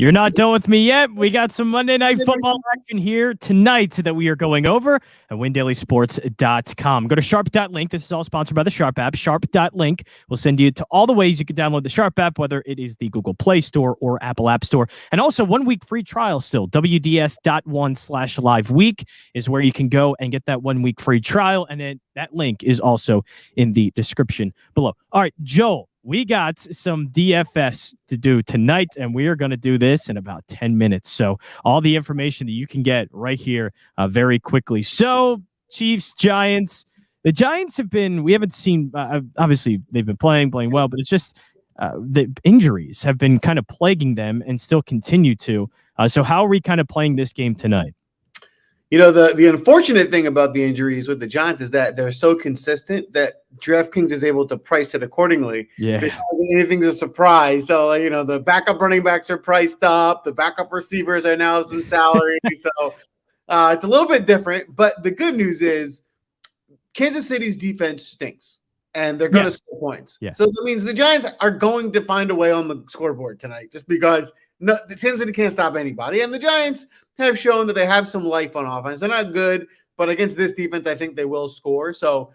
You're not done with me yet. We got some Monday Night Football action here tonight that we are going over at WinDailySports.com. Go to Sharp.link. This is all sponsored by the Sharp app. Sharp.link will send you to all the ways you can download the Sharp app, whether it is the Google Play Store or Apple App Store. And also 1 week free trial still. WDS.1/live week is where you can go and get that 1 week free trial. And then that link is also in the description below. All right, Joel. We got some DFS to do tonight, and we are going to do this in about 10 minutes. So all the information that you can get right here very quickly. So Chiefs, Giants. The Giants we haven't seen, obviously they've been playing well, but it's just the injuries have been kind of plaguing them and still continue to. So how are we kind of playing this game tonight? You know, the unfortunate thing about the injuries with the Giants is that they're so consistent that Draftkings is able to price it accordingly. Yeah. Anything's a surprise. So, the backup running backs are priced up. The backup receivers are now some salary. So it's a little bit different. But the good news is Kansas City's defense stinks, and they're going to score points. Yeah. So that means the Giants are going to find a way on the scoreboard tonight just because the Kansas City can't stop anybody. And the Giants have shown that they have some life on offense. They're not good, but against this defense, I think they will score. So,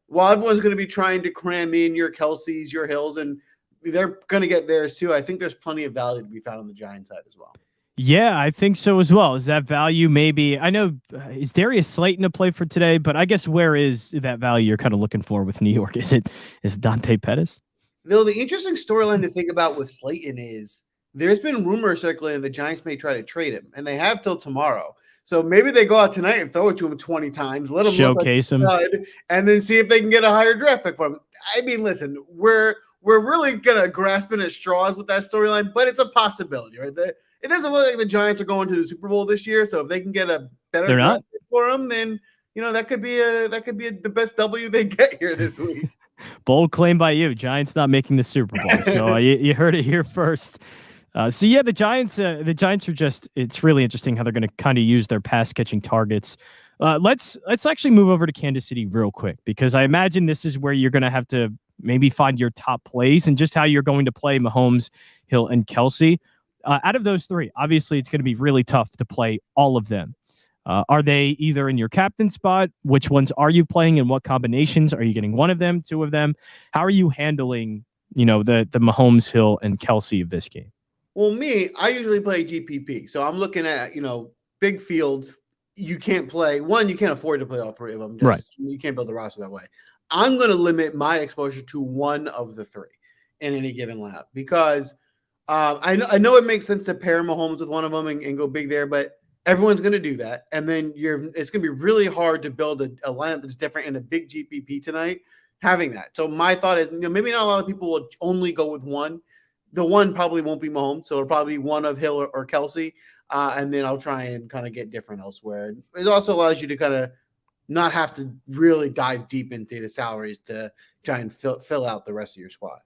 while everyone's going to be trying to cram in your Kelce's, your Hills, and they're going to get theirs too, I think there's plenty of value to be found on the Giants side as well. Yeah, I think so as well. Is that value maybe? I know, is Darius Slayton to play for today? But I guess where is that value you're kind of looking for with New York? Is it Dante Pettis? No, the interesting storyline to think about with Slayton is there's been rumors circulating the Giants may try to trade him, and they have till tomorrow. So maybe they go out tonight and throw it to him 20 times, let him showcase him, and then see if they can get a higher draft pick for him. I mean, listen, we're really gonna grasping at straws with that storyline, but it's a possibility, right? It doesn't look like the Giants are going to the Super Bowl this year, so if they can get a better draft pick for him, then that could be the best W they get here this week. Bold claim by you. Giants not making the Super Bowl, so you heard it here first. The Giants are just, it's really interesting how they're going to kind of use their pass catching targets. Let's actually move over to Kansas City real quick, because I imagine this is where you're going to have to maybe find your top plays and just how you're going to play Mahomes, Hill, and Kelce. Out of those three, obviously it's going to be really tough to play all of them. Are they either in your captain spot? Which ones are you playing and what combinations? Are you getting one of them, two of them? How are you handling, the Mahomes, Hill, and Kelce of this game? Well, I usually play GPP. So I'm looking at, big fields. You can't play. One, you can't afford to play all three of them. Right. You can't build a roster that way. I'm going to limit my exposure to one of the three in any given lineup because I know it makes sense to pair Mahomes with one of them and go big there, but everyone's going to do that. And then it's going to be really hard to build a lineup that's different in a big GPP tonight having that. So my thought is, maybe not a lot of people will only go with one. The one probably won't be Mahomes, so it'll probably be one of Hill or Kelce, and then I'll try and kind of get different elsewhere. It also allows you to kind of not have to really dive deep into the salaries to try and fill out the rest of your squad.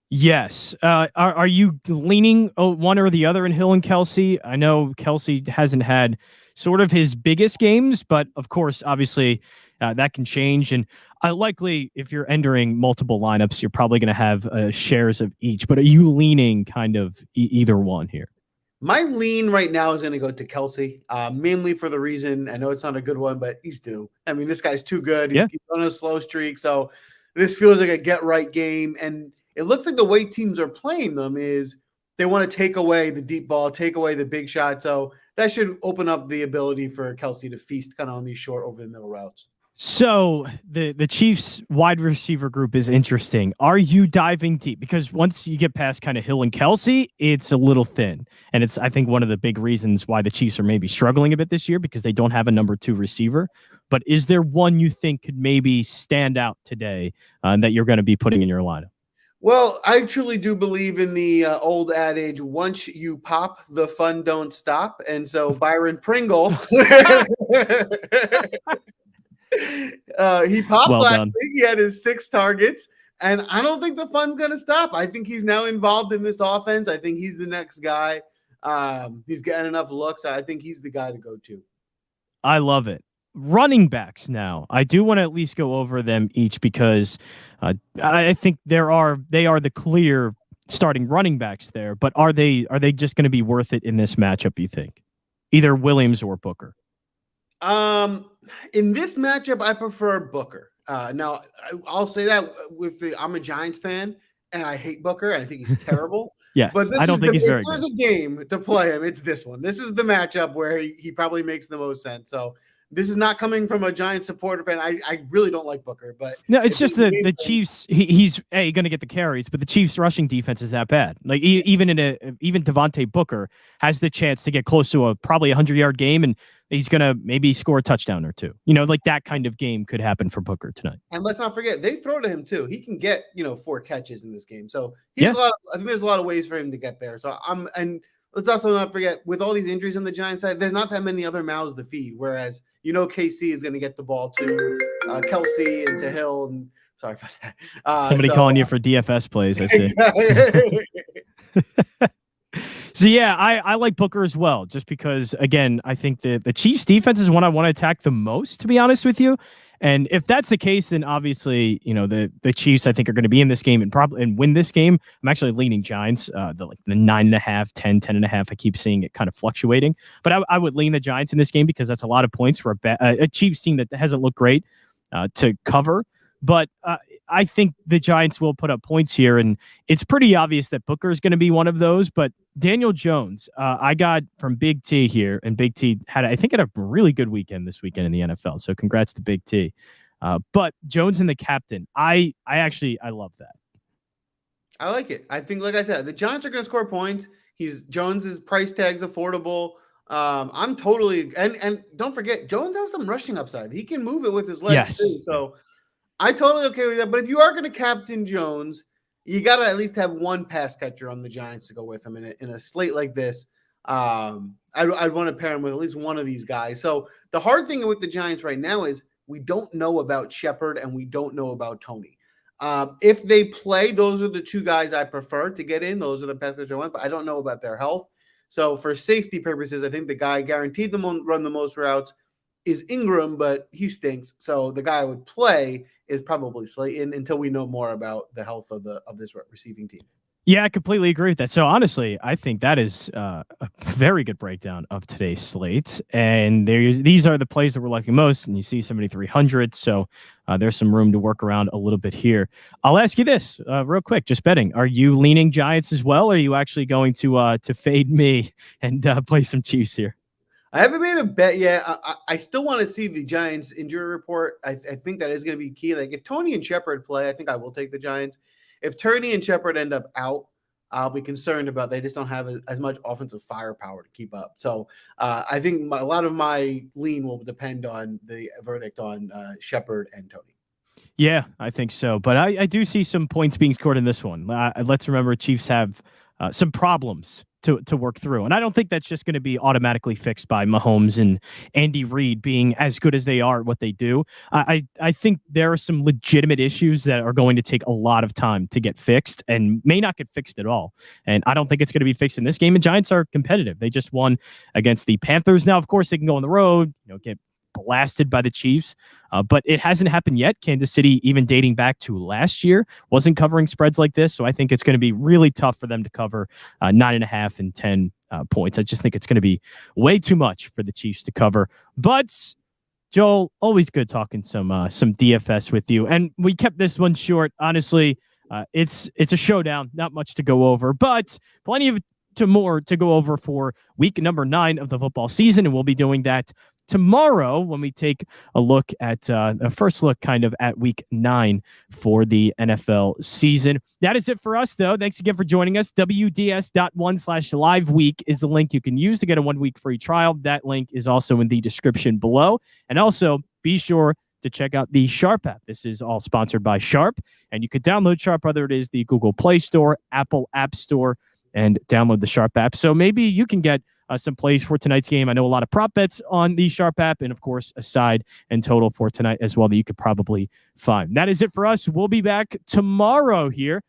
Yes. Are you leaning one or the other in Hill and Kelce? I know Kelce hasn't had sort of his biggest games, but of course, obviously, that can change. And likely, if you're entering multiple lineups, you're probably going to have shares of each. But are you leaning kind of either one here? My lean right now is going to go to Kelce, mainly for the reason, I know it's not a good one, but he's due. I mean, this guy's too good. He's on a slow streak. So this feels like a get-right game. And it looks like the way teams are playing them is they want to take away the deep ball, take away the big shot. So that should open up the ability for Kelce to feast kind of on these short over-the-middle routes. So the Chiefs wide receiver group is interesting. Are you diving deep? Because once you get past kind of Hill and Kelce, it's a little thin. And it's, I think, one of the big reasons why the Chiefs are maybe struggling a bit this year because they don't have a number 2 receiver. But is there one you think could maybe stand out today that you're going to be putting in your lineup? Well, I truly do believe in the old adage, once you pop, the fun don't stop. And so Byron Pringle, he popped last week. He had his 6 targets, and I don't think the fun's going to stop. I think he's now involved in this offense. I think he's the next guy. He's getting enough looks. I think he's the guy to go to. I love it. Running backs now. I do want to at least go over them each because I think they are the clear starting running backs there, but are they just going to be worth it in this matchup, you think? Either Williams or Booker. In this matchup, I prefer Booker. Now, I'll say that I'm a Giants fan, and I hate Booker, and I think he's terrible. Yes, but I don't think he's very good. If there's a game to play him, it's this one. This is the matchup where he probably makes the most sense. So this is not coming from a Giants supporter fan. I really don't like Booker, but no, it's just the Chiefs. He's going to get the carries, but the Chiefs' rushing defense is that bad. Like even Devontae Booker has the chance to get close to probably 100-yard game, and he's going to maybe score a touchdown or two. Like that kind of game could happen for Booker tonight. And let's not forget, they throw to him too. He can get 4 catches in this game, so I think there's a lot of ways for him to get there. So and let's also not forget, with all these injuries on the Giants side, there's not that many other mouths to feed. Whereas, KC is going to get the ball to Kelsey and to Hill. And sorry about that. Somebody calling you for DFS plays, I see. Exactly. So, yeah, I like Booker as well, just because, again, I think the Chiefs defense is one I want to attack the most, to be honest with you. And if that's the case, then obviously, the Chiefs, I think, are going to be in this game and win this game. I'm actually leaning Giants, the 9.5, 10, 10.5. I keep seeing it kind of fluctuating. But I would lean the Giants in this game because that's a lot of points for a Chiefs team that hasn't looked great to cover. But I think the Giants will put up points here, and it's pretty obvious that Booker is going to be one of those. But Daniel Jones, I got from Big T here, and Big T had a really good weekend this weekend in the NFL. So congrats to Big T. But Jones and the captain, I love that. I like it. I think, like I said, the Giants are going to score points. Jones's price tag's affordable. I'm totally and don't forget, Jones has some rushing upside. He can move it with his legs too. So I'm totally okay with that. But if you are going to captain Jones, you got to at least have one pass catcher on the Giants to go with him in a slate like this. I'd want to pair him with at least one of these guys. So the hard thing with the Giants right now is we don't know about Shepard and we don't know about Tony. If they play, those are the two guys I prefer to get in. Those are the pass catcher I want, but I don't know about their health. So for safety purposes, I think the guy guaranteed to run the most routes is Ingram, but he stinks. So the guy I would play is probably Slayton until we know more about the health of this receiving team. Yeah, I completely agree with that. So honestly, I think that is a very good breakdown of today's slate. And these are the plays that we're liking most. And you see somebody 300. So there's some room to work around a little bit here. I'll ask you this real quick, just betting. Are you leaning Giants as well? Or are you actually going to fade me and play some Chiefs here? I haven't made a bet yet. I still want to see the Giants injury report. I think that is going to be key. Like if Tony and Shepard play, I think I will take the Giants. If Turney and Shepard end up out, I'll be concerned about they just don't have as much offensive firepower to keep up. So I think a lot of my lean will depend on the verdict on Shepard and Tony. Yeah, I think so. But I do see some points being scored in this one. Let's remember Chiefs have some problems to work through. And I don't think that's just going to be automatically fixed by Mahomes and Andy Reid being as good as they are at what they do. I think there are some legitimate issues that are going to take a lot of time to get fixed and may not get fixed at all. And I don't think it's going to be fixed in this game. And Giants are competitive. They just won against the Panthers. Now, of course, they can go on the road, get blasted by the Chiefs, but it hasn't happened yet. Kansas City, even dating back to last year, wasn't covering spreads like this, so I think it's going to be really tough for them to cover 9.5 and 10 points. I just think it's going to be way too much for the Chiefs to cover. But Joel, always good talking some DFS with you, and we kept this one short. Honestly, it's a showdown, not much to go over, but plenty of more to go over for week number 9 of the football season, and we'll be doing that tomorrow when we take a look at a first look kind of at week 9 for the NFL season. That is it for us, though. Thanks again for joining us. WDS.1/live week is the link you can use to get a 1-week free trial. That link is also in the description below. And also be sure to check out the Sharp app. This is all sponsored by Sharp, and you could download Sharp, whether it is the Google Play Store, Apple App Store, and download the Sharp app. So maybe you can get some plays for tonight's game. I know a lot of prop bets on the Sharp app, and of course, a side and total for tonight as well that you could probably find. That is it for us. We'll be back tomorrow here